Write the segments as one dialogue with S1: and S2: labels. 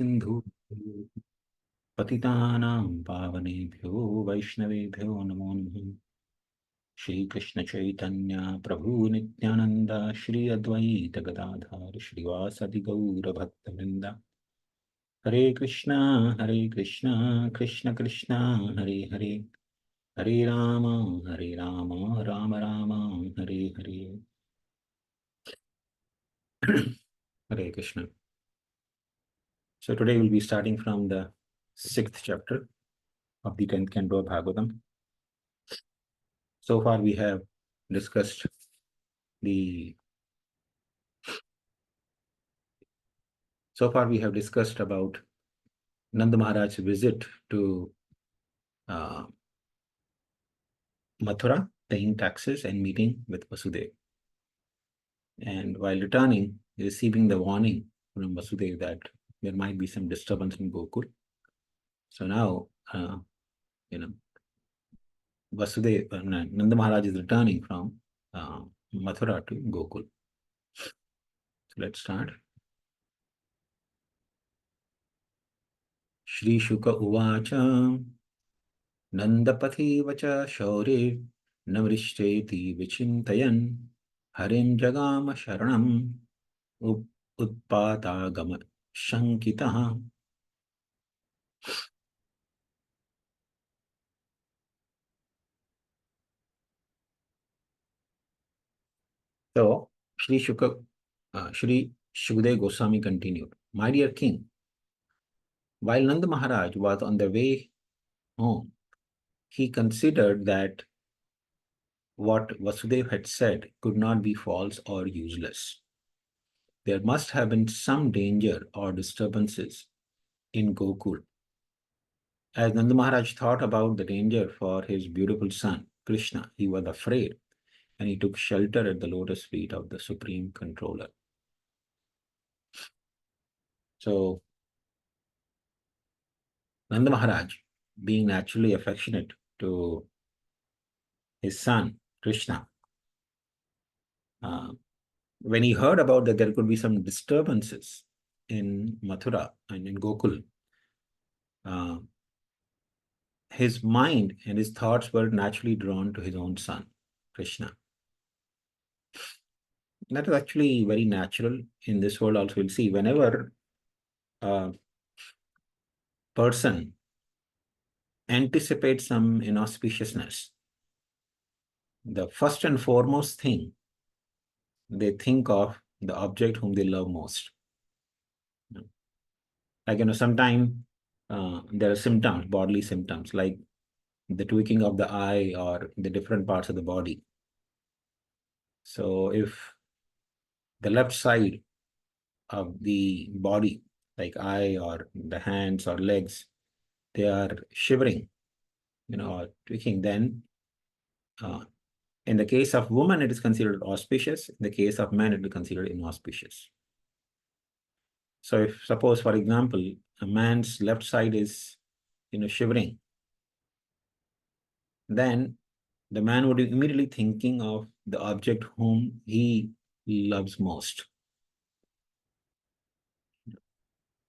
S1: सिंधु पतितानां पावनेभ्यो वैष्णवेभ्यो नमो नमः। श्री कृष्ण चैतन्य प्रभु नित्यानंद श्री अद्वैत गदाधर श्रीवासदि गौर भक्तवृंद। हरे कृष्णा कृष्ण कृष्णा हरे हरे, हरे Ram Ram Ram Hare Hare. Hare Krishna. So today we'll be starting from the 6th chapter of the 10th Canto of Bhagavatam. So far we have discussed about Nanda Maharaj's visit to Mathura, paying taxes and meeting with Vasudeva. And while returning, receiving the warning from Vasudeva that there might be some disturbance in Gokul. So now, Vasudeva, Nanda Maharaj is returning from Mathura to Gokul. So let's start. Shri Shuka Uvacha Nandapati Vacha Shauri Navrishteti Vichintayan Harim Jagama Sharanam Utpatagama Shankitaha. So Shri Shukdev Goswami continued, My dear king, while Nanda Maharaj was on the way home, he considered that what Vasudeva had said could not be false or useless. There must have been some danger or disturbances in Gokul. As Nanda Maharaj thought about the danger for his beautiful son, Krishna, he was afraid and he took shelter at the lotus feet of the Supreme Controller. So, Nanda Maharaj, being naturally affectionate to his son, Krishna, when he heard about that there could be some disturbances in Mathura and in Gokul, his mind and his thoughts were naturally drawn to his own son, Krishna. That is actually very natural in this world also. We'll see whenever a person anticipates some inauspiciousness, the first and foremost thing they think of the object whom they love most. Like, sometimes there are symptoms, bodily symptoms, like the tweaking of the eye or the different parts of the body. So if the left side of the body, like eye or the hands or legs, they are shivering, or tweaking, then in the case of woman, it is considered auspicious. In the case of man, it is considered inauspicious. So if suppose, for example, a man's left side is, shivering, then the man would be immediately thinking of the object whom he loves most.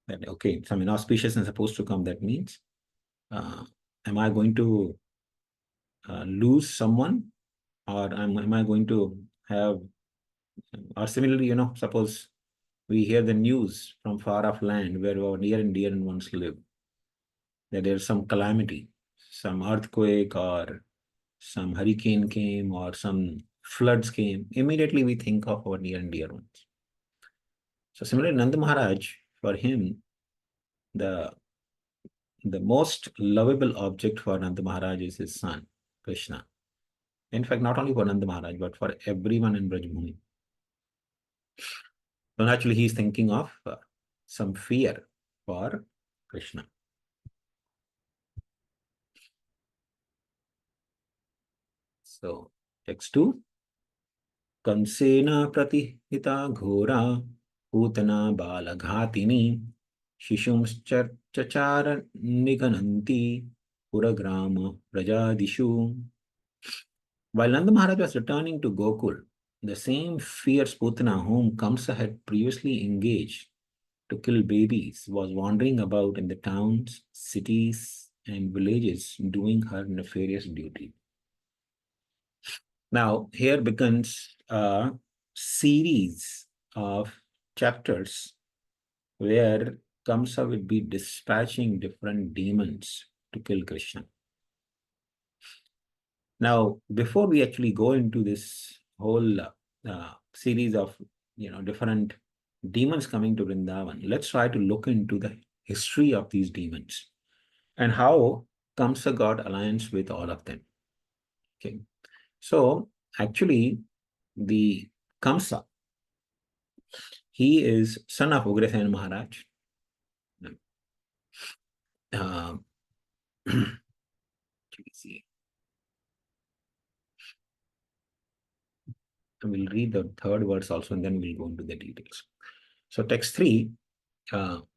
S1: That, okay, some inauspiciousness is supposed to come. That means, am I going to lose someone, or am I going to have, or similarly, suppose we hear the news from far off land where our near and dear ones live, that there's some calamity, some earthquake or some hurricane came or some floods came, immediately we think of our near and dear ones. So similarly, Nanda Maharaj, for him, the most lovable object for Nanda Maharaj is his son, Krishna. In fact, not only for Nanda Maharaj, but for everyone in Brajbhumi. So naturally, he's thinking of some fear for Krishna. So, text 2. Kamsena pratihita ghora putana balaghatini shishumschachara nigananti puragrama prajadishu. While Nanda Maharaj was returning to Gokul, the same fierce Putana whom Kamsa had previously engaged to kill babies was wandering about in the towns, cities, and villages doing her nefarious duty. Now, here begins a series of chapters where Kamsa will be dispatching different demons to kill Krishna. Now, before we actually go into this whole series of different demons coming to Vrindavan, let's try to look into the history of these demons and how Kamsa got alliance with all of them. Okay, so actually, the Kamsa, he is son of Ugrasen Maharaj. Uh, see. We'll read the third verse also, and then we'll go into the details. So text 3, now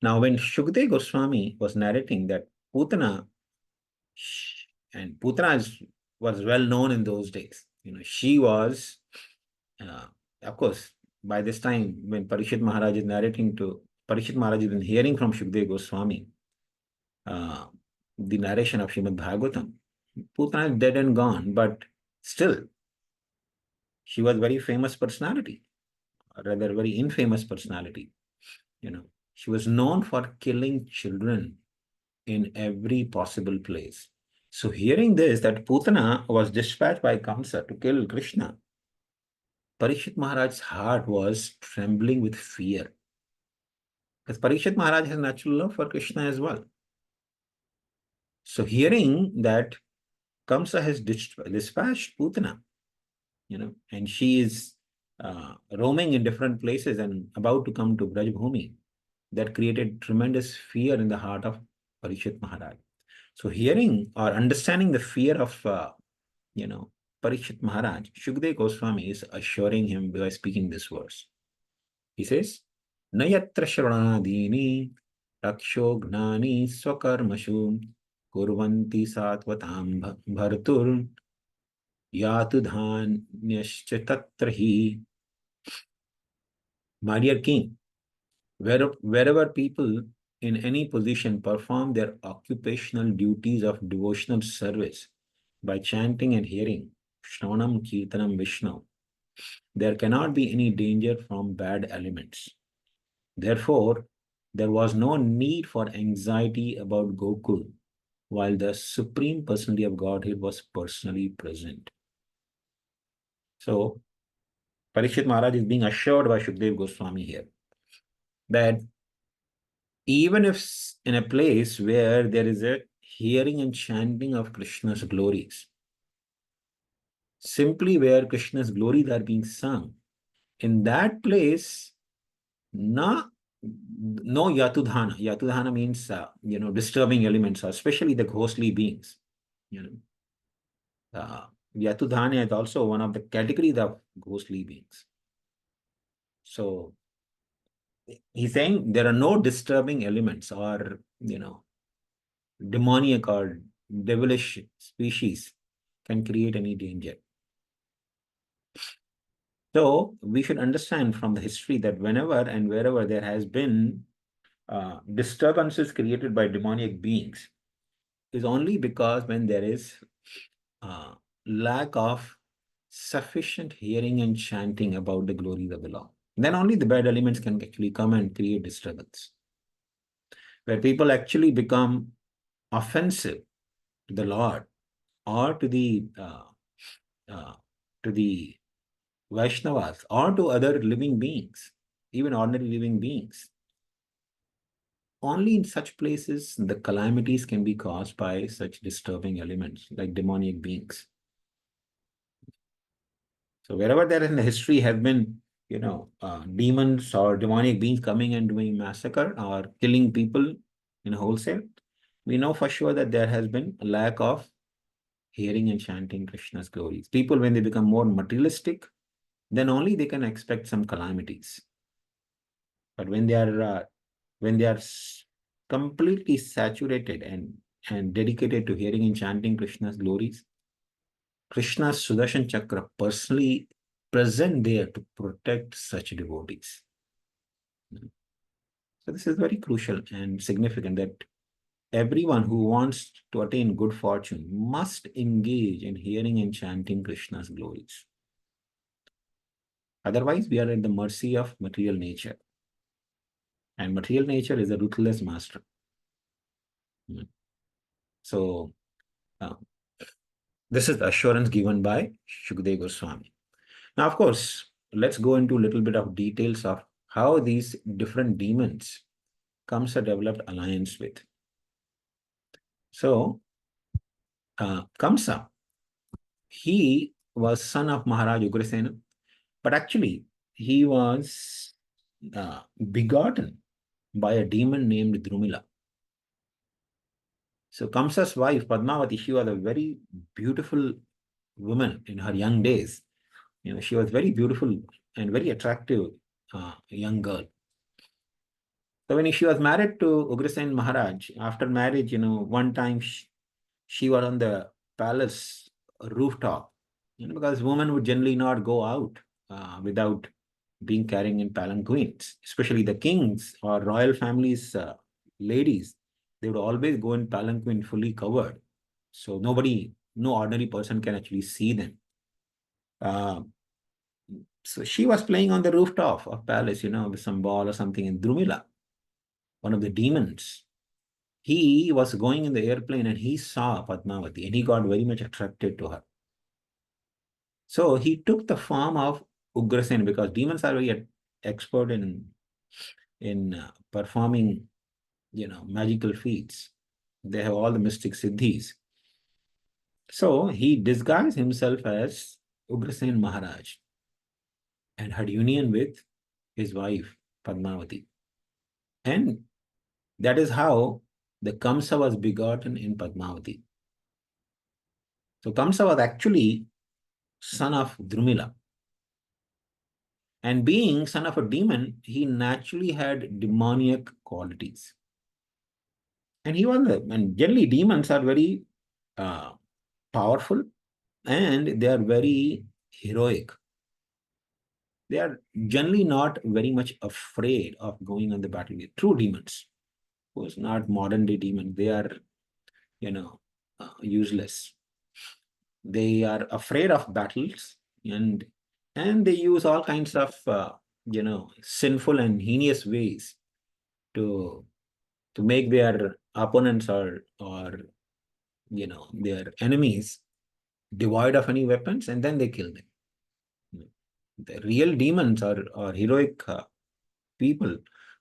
S1: when Shukdev Goswami was narrating that Putana, and Putana was well known in those days. She was, of course, by this time when Parishit Maharaj is narrating to, Parishit Maharaj has been hearing from Shukdev Goswami the narration of Srimad-Bhagavatam. Putana is dead and gone, but still, she was very famous personality, or rather very infamous personality. She was known for killing children in every possible place. So hearing this, that Putana was dispatched by Kamsa to kill Krishna, Parishit Maharaj's heart was trembling with fear. Because Parishit Maharaj has natural love for Krishna as well. So hearing that Kamsa has dispatched Putana, and she is roaming in different places and about to come to Brajbhumi, that created tremendous fear in the heart of Parishit Maharaj. So hearing or understanding the fear of, Parishit Maharaj, Shukdev Goswami is assuring him by speaking this verse. He says, Nayatra Shranadini Raksho Gnani Swakarmashu Kurvanti Satvatam Bhartur Yatudhanyascha Tatrahi. My dear king, wherever people in any position perform their occupational duties of devotional service by chanting and hearing Shravanam Kirtanam Vishnu, there cannot be any danger from bad elements. Therefore, there was no need for anxiety about Gokul while the Supreme Personality of Godhead was personally present. So, Parishit Maharaj is being assured by Shukdev Goswami here that even if in a place where there is a hearing and chanting of Krishna's glories, simply where Krishna's glories are being sung, in that place, no yatudhana. Yatudhana means, disturbing elements, especially the ghostly beings. Yatudhana is also one of the categories of ghostly beings. So, he's saying there are no disturbing elements or, demoniac or devilish species can create any danger. So we should understand from the history that whenever and wherever there has been disturbances created by demoniac beings is only because when there is lack of sufficient hearing and chanting about the glories of the Lord. Then only the bad elements can actually come and create disturbance. Where people actually become offensive to the Lord or to the Vaishnavas or to other living beings, even ordinary living beings. Only in such places the calamities can be caused by such disturbing elements like demoniac beings. So wherever there in the history have been, demons or demonic beings coming and doing massacre or killing people in wholesale, we know for sure that there has been a lack of hearing and chanting Krishna's glories. People, when they become more materialistic, then only they can expect some calamities. But when they are completely saturated and dedicated to hearing and chanting Krishna's glories, Krishna's Sudarshan Chakra personally present there to protect such devotees. So this is very crucial and significant, that everyone who wants to attain good fortune must engage in hearing and chanting Krishna's glories. Otherwise, we are at the mercy of material nature. And material nature is a ruthless master. So, uh, this is the assurance given by Shukdev Goswami. Now, of course, let's go into a little bit of details of how these different demons Kamsa developed alliance with. So, Kamsa, he was son of Maharaj Ugrasena, but actually he was begotten by a demon named Drumila. So Kamsa's wife, Padmavati, she was a very beautiful woman in her young days. She was very beautiful and very attractive young girl. So when she was married to Ugrasen Maharaj, after marriage, one time she was on the palace rooftop, because women would generally not go out without being carrying in palanquins, especially the kings or royal families, ladies, they would always go in palanquin fully covered. So no ordinary person can actually see them. So she was playing on the rooftop of palace, with some ball or something, in Drumila, one of the demons, he was going in the airplane and he saw Padmavati and he got very much attracted to her. So he took the form of Ugrasen, because demons are very expert in performing, magical feats. They have all the mystic siddhis. So he disguised himself as Ugrasen Maharaj and had union with his wife Padmavati. And that is how the Kamsa was begotten in Padmavati. So Kamsa was actually son of Drumila. And being son of a demon, he naturally had demoniac qualities. And generally demons are very powerful and they are very heroic. They are generally not very much afraid of going on the battlefield. True demons, of course, not modern day demons. They are, useless. They are afraid of battles, and they use all kinds of sinful and heinous ways to make their opponents or their enemies devoid of any weapons, and then they kill them. The real demons or heroic people,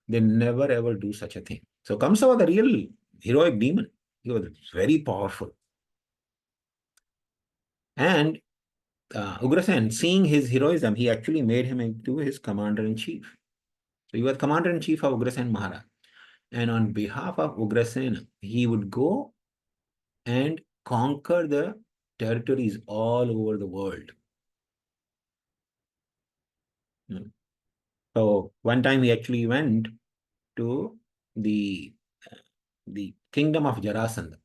S1: they never ever do such a thing. So Kamsa was a real heroic demon. He was very powerful. And Ugrasen, seeing his heroism, he actually made him into his commander-in-chief. So he was commander-in-chief of Ugrasen Maharaj. And on behalf of Ugrasen, he would go and conquer the territories all over the world. So one time he actually went to the kingdom of Jarasandha.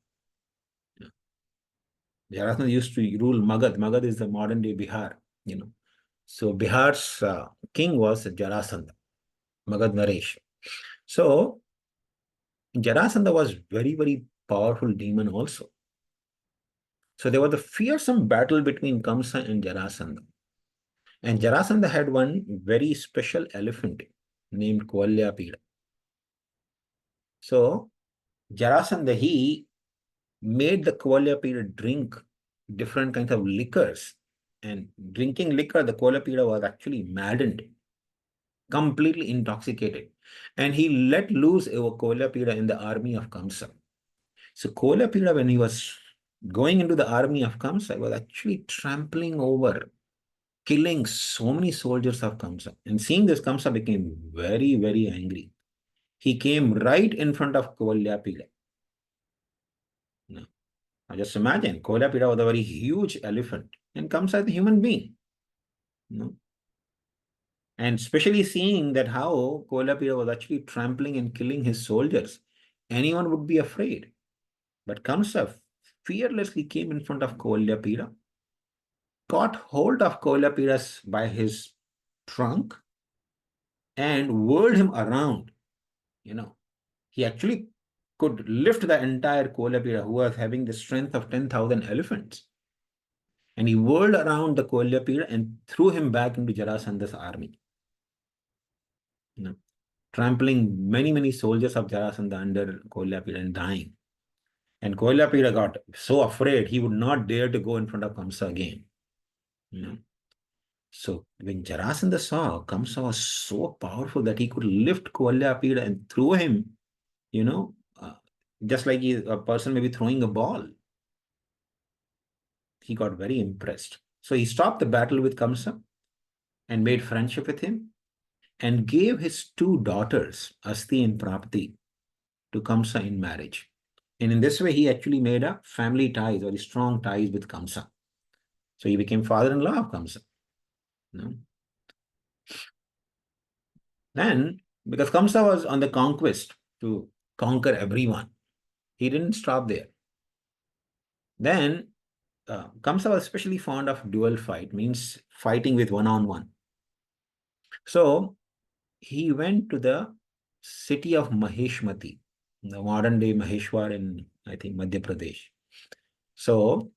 S1: Jarasandha used to rule Magad. Magad is the modern day Bihar. So Bihar's king was Jarasandha, Magad Naresh. So Jarasandha was very, very powerful demon also. So there was a fearsome battle between Kamsa and Jarasandha. And Jarasandha had one very special elephant named Kovalyapida. So Jarasandha, he made the Kovalyapida drink different kinds of liquors. And drinking liquor, the Kovalyapida was actually maddened, completely intoxicated. And he let loose Kovalyapida in the army of Kamsa. So Kovalyapida, when he was going into the army of Kamsa, was actually trampling over, killing so many soldiers of Kamsa. And seeing this, Kamsa became very, very angry. He came right in front of Kovalyapida. Now, just imagine, Kovalyapida was a very huge elephant and Kamsa is a human being. And especially seeing that how Kovalyapida was actually trampling and killing his soldiers, anyone would be afraid. But Kamsa fearlessly came in front of Kovalyapida, caught hold of Kovalyapidas by his trunk, and whirled him around, He actually could lift the entire Kolyapira, who was having the strength of 10,000 elephants. And he whirled around the Kolyapira and threw him back into Jarasandha's army. Trampling many soldiers of Jarasandha under Kolyapira and dying. And Kolyapira got so afraid he would not dare to go in front of Kamsa again. So when Jarasandha saw Kamsa was so powerful that he could lift Kolyapira and throw him, just like a person may be throwing a ball, he got very impressed. So he stopped the battle with Kamsa and made friendship with him and gave his two daughters, Asti and Prapti, to Kamsa in marriage. And in this way, he actually made a family ties, very strong ties with Kamsa. So he became father-in-law of Kamsa. Then, because Kamsa was on the conquest to conquer everyone, he didn't stop there. Then, Kamsa was especially fond of dual fight, means fighting with one-on-one. So, he went to the city of Maheshmati, the modern-day Maheshwar in, I think, Madhya Pradesh. So,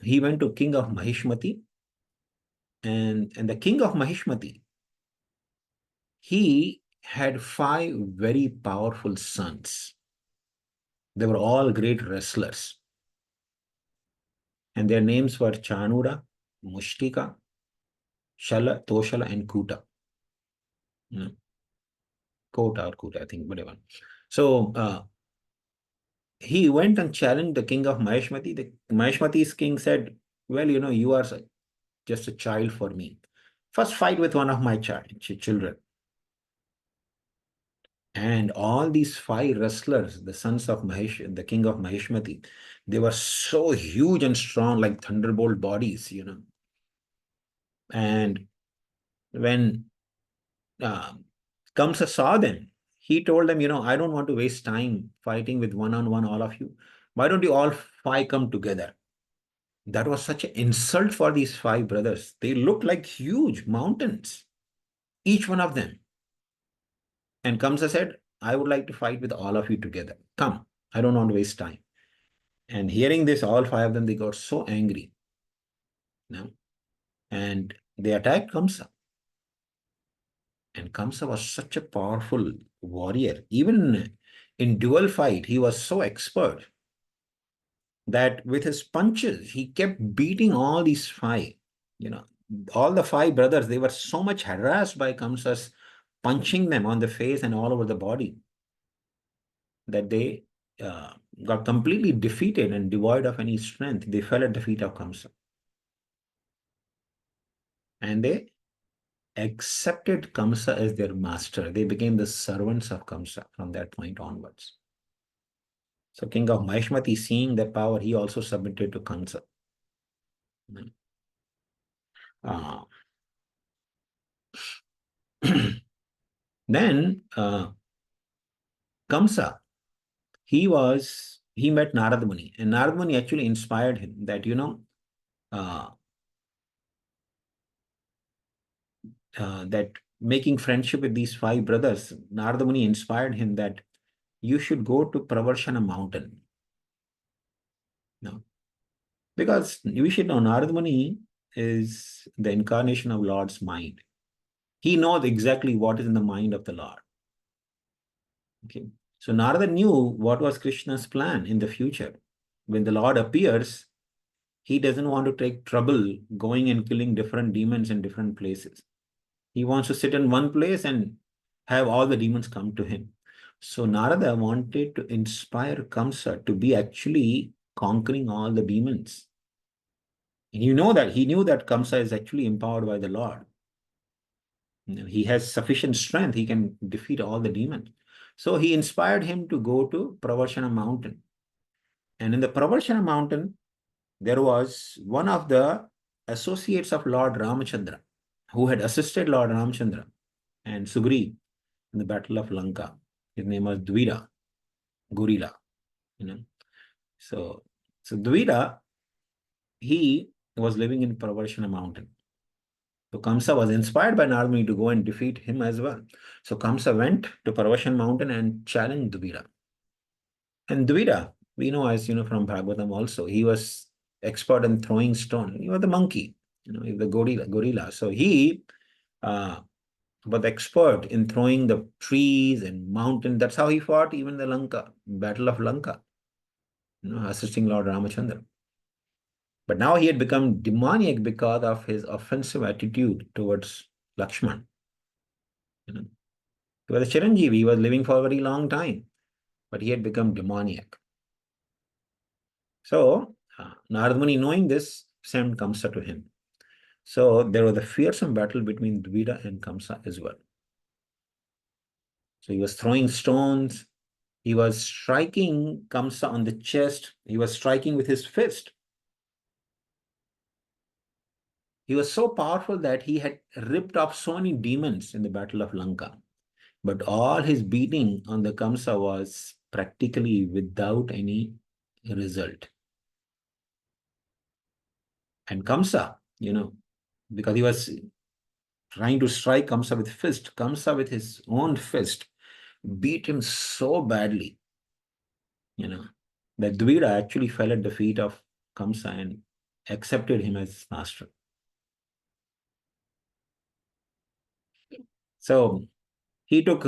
S1: he went to king of Maheshmati, and the king of Maheshmati, he had 5 very powerful sons. They were all great wrestlers. And their names were Chanura, Mushtika, Shala, Toshala, and Kuta. Kota or Kuta, I think, whatever. So he went and challenged the king of Maheshmati. The Maheshmati's king said, well, you are just a child for me. First fight with one of my children. And all these 5 wrestlers, the sons of the king of Maheshmati, they were so huge and strong, like thunderbolt bodies, And when Kamsa saw them, he told them, I don't want to waste time fighting with one-on-one, all of you. Why don't you all 5 come together? That was such an insult for these 5 brothers. They looked like huge mountains, each one of them. And Kamsa said, I would like to fight with all of you together. Come, I don't want to waste time. And hearing this, all 5 of them, they got so angry. And they attacked Kamsa. And Kamsa was such a powerful warrior. Even in dual fight, he was so expert that with his punches, he kept beating all these 5. All the 5 brothers, they were so much harassed by Kamsa's punching them on the face and all over the body that they got completely defeated and devoid of any strength. They fell at the feet of Kamsa. And they accepted Kamsa as their master. They became the servants of Kamsa from that point onwards. So king of Maheshmati, seeing their power, he also submitted to Kamsa. Then Kamsa, he met Narad Muni, and Narad Muni actually inspired him that, that making friendship with these 5 brothers, Narad Muni inspired him that you should go to Pravarshana mountain. Because we should know Narad Muni is the incarnation of Lord's mind. He knows exactly what is in the mind of the Lord. Okay. So Narada knew what was Krishna's plan in the future. When the Lord appears, he doesn't want to take trouble going and killing different demons in different places. He wants to sit in one place and have all the demons come to him. So Narada wanted to inspire Kamsa to be actually conquering all the demons. And he knew that Kamsa is actually empowered by the Lord. He has sufficient strength. He can defeat all the demons. So he inspired him to go to Pravarshana mountain. And in the Pravarshana mountain, there was one of the associates of Lord Ramachandra who had assisted Lord Ramachandra and Sugriv in the battle of Lanka. His name was Dvira, Gorilla. So Dvira, he was living in Pravarshana mountain. So Kamsa was inspired by Narada Muni to go and defeat him as well. So Kamsa went to Parvashan mountain and challenged Duvida. And Duvida, we know, as you know from Bhagavatam also, he was expert in throwing stone. He was the monkey, the gorilla. So he uh, was expert in throwing the trees and mountain. That's how he fought even the Battle of Lanka, assisting Lord Ramachandra. But now he had become demoniac because of his offensive attitude towards Lakshman. He was a Chiranjeevi, he was living for a very long time, but he had become demoniac. So Narada Muni, knowing this, sent Kamsa to him. So there was a fearsome battle between Dvida and Kamsa as well. So he was throwing stones, he was striking Kamsa on the chest, he was striking with his fist. He was so powerful that he had ripped off so many demons in the Battle of Lanka. But all his beating on the Kamsa was practically without any result. And Kamsa, because he was trying to strike Kamsa with fist, Kamsa with his own fist beat him so badly, that Dvida actually fell at the feet of Kamsa and accepted him as his master. So he took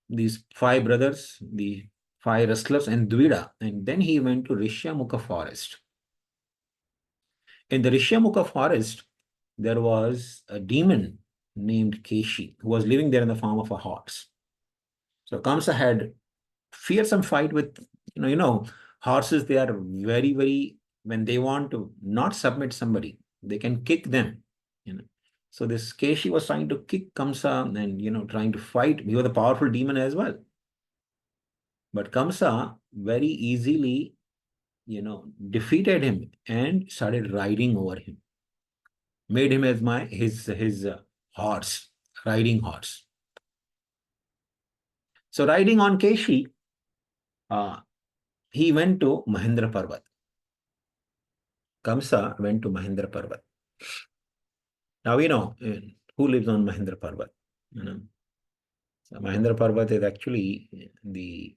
S1: these 5 brothers, the 5 wrestlers, and Dvida, and then he went to Rishyamukha forest. In the Rishyamukha forest, there was a demon named Keshi who was living there in the form of a horse. So Kamsa had fearsome fight with, horses. They are very, very, when they want to not submit somebody, they can kick them. So this Keshi was trying to kick Kamsa and trying to fight. He was a powerful demon as well. But Kamsa very easily, defeated him and started riding over him. Made him as his horse, riding horse. So riding on Keshi, he went to Mahendra Parvat. Kamsa went to Mahendra Parvat. Now we know who lives on Mahendra Parvat. So Mahendra Parvat is actually the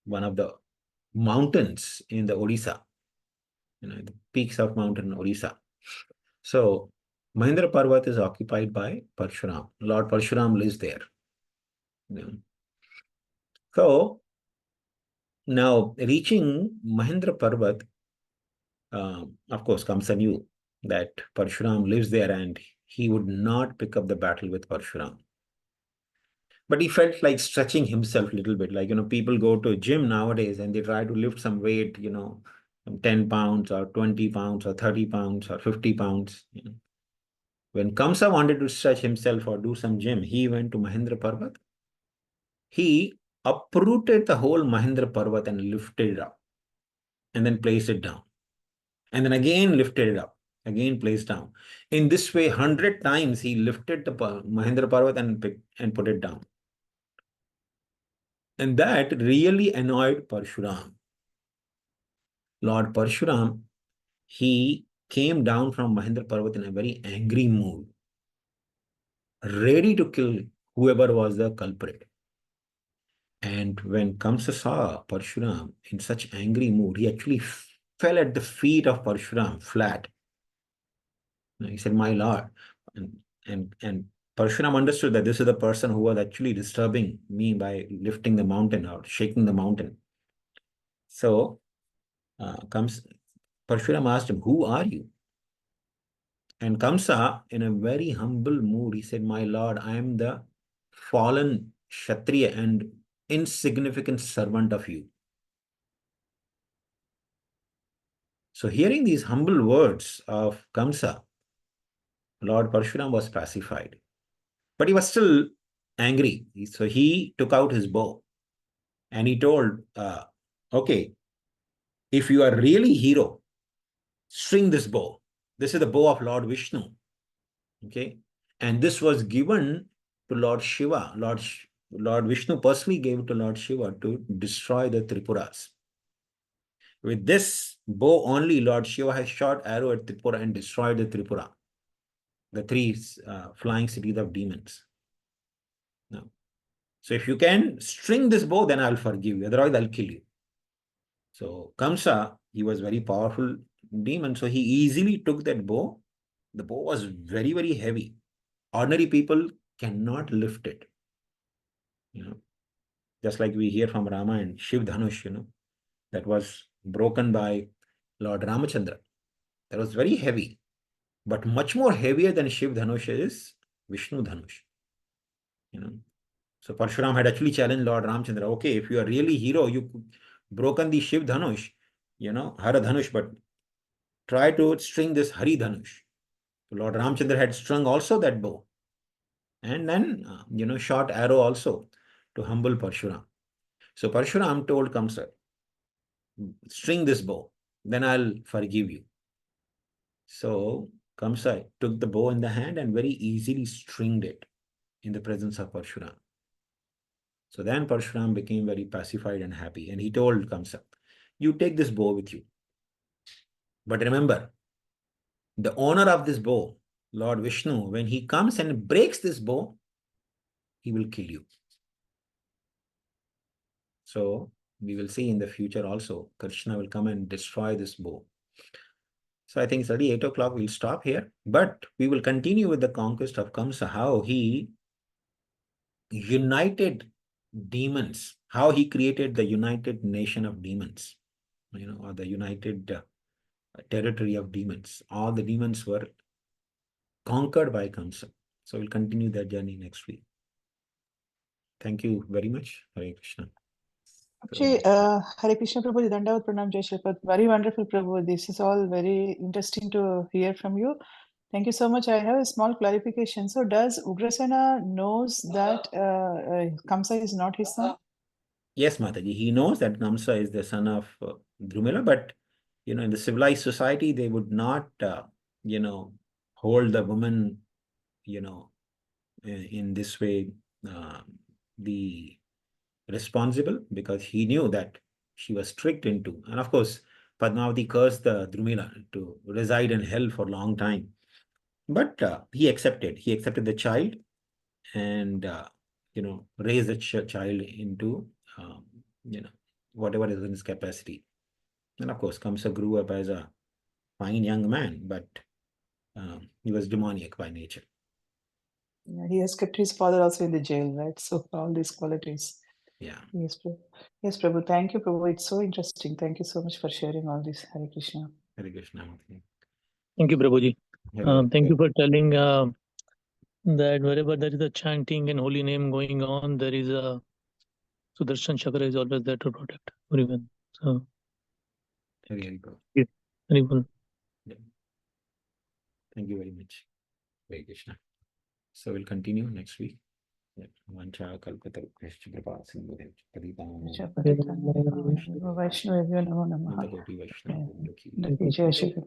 S1: one of the mountains in the Odisha, the peaks of mountain Odisha. So Mahendra Parvat is occupied by Parshuram. Lord Parshuram lives there. So now reaching Mahendra Parvat, of course, Kamsa knew that Parshuram lives there and he would not pick up the battle with Parshuram. But he felt like stretching himself a little bit. Like, people go to gym nowadays and they try to lift some weight, 10 pounds or 20 pounds or 30 pounds or 50 pounds. When Kamsa wanted to stretch himself or do some gym, he went to Mahendra Parvat. He uprooted the whole Mahendra Parvat and lifted it up and then placed it down. And then again lifted it up, again placed down. In this way, 100 times he lifted the Mahendra Parvat and put it down. And that really annoyed Parshuram. Lord Parshuram, he came down from Mahendra Parvat in a very angry mood, ready to kill whoever was the culprit. And when Kamsa saw Parshuram in such angry mood, he actually fell at the feet of Parshuram flat. He said, "My Lord." And Parshuram understood that this is the person who was actually disturbing me by lifting the mountain or shaking the mountain. So Parshuram asked him, "Who are you?" And Kamsa, in a very humble mood, he said, "My Lord, I am the fallen Kshatriya and insignificant servant of you." So hearing these humble words of Kamsa, Lord Parshuram was pacified. But he was still angry. So he took out his bow and he told, okay, if you are really hero, string this bow. This is the bow of Lord Vishnu. Okay. And this was given to Lord Shiva. Lord Vishnu personally gave it to Lord Shiva to destroy the Tripuras. With this bow only, Lord Shiva has shot arrow at Tripura and destroyed the Tripura. the three flying cities of demons. Now, so if you can string this bow, then I'll forgive you. Otherwise, I'll kill you. So Kamsa, he was very powerful demon. So he easily took that bow. The bow was very, very heavy. Ordinary people cannot lift it. Just like we hear from Ramayana, Shiv Dhanush, that was broken by Lord Ramachandra. That was very heavy. But much more heavier than Shiv Dhanush is Vishnu Dhanush. So Parshuram had actually challenged Lord Ramachandra, okay, if you are really hero, you broken the Shiv Dhanush, Hara Dhanush, but try to string this Hari Dhanush. So Lord Ramachandra had strung also that bow. And then, shot arrow also to humble Parshuram. So Parshuram told Kamsa, string this bow, then I'll forgive you. So Kamsa took the bow in the hand and very easily stringed it in the presence of Parshuram. So then Parshuram became very pacified and happy. And he told Kamsa, you take this bow with you. But remember, the owner of this bow, Lord Vishnu, when he comes and breaks this bow, he will kill you. So we will see in the future also, Krishna will come and destroy this bow. So I think it's already 8 o'clock. We'll stop here. But we will continue with the conquest of Kamsa, how he united demons, how he created the united nation of demons, or the united territory of demons. All the demons were conquered by Kamsa. So we'll continue that journey next week. Thank you very much. Hare Krishna.
S2: Actually, Hare Krishna Prabhu, Dandavat Pranam Jai Shri Prabhu. Very wonderful, Prabhu. This is all very interesting to hear from you. Thank you so much. I have a small clarification. So does Ugrasena knows that Kamsa is not his son?
S1: Yes, Mataji. He knows that Kamsa is the son of Drumila, but in the civilized society, they would not, hold the woman, in this way, the responsible, because he knew that she was tricked into. And of course, Padmavati cursed the Drumila to reside in hell for a long time. But he accepted. He accepted the child and, raised the child into, whatever is in his capacity. And of course, Kamsa grew up as a fine young man, but he was demoniac by nature.
S2: Yeah, he has kept his father also in the jail, right? So all these qualities.
S1: Yeah.
S2: Yes, Prabhu. Yes, Prabhu. Thank you, Prabhu. It's so interesting. Thank you so much for sharing all this. Hare Krishna.
S1: Hare Krishna.
S3: Thank you, Prabhuji.
S1: Hare
S3: Thank you for telling that wherever there is a chanting and holy name going on, there is a Sudarshan Chakra is always there to protect everyone. So,
S1: Hare Krishna.
S3: yeah, anyone.
S1: Yeah. Thank you very much. Hare Krishna. So we'll continue next week. Vancha kalpatarupescha kripa sindhubhyo patitanam
S2: Vaishnav Namo Namah.
S1: Koti Vaishnava
S2: Jai Shri Krishna.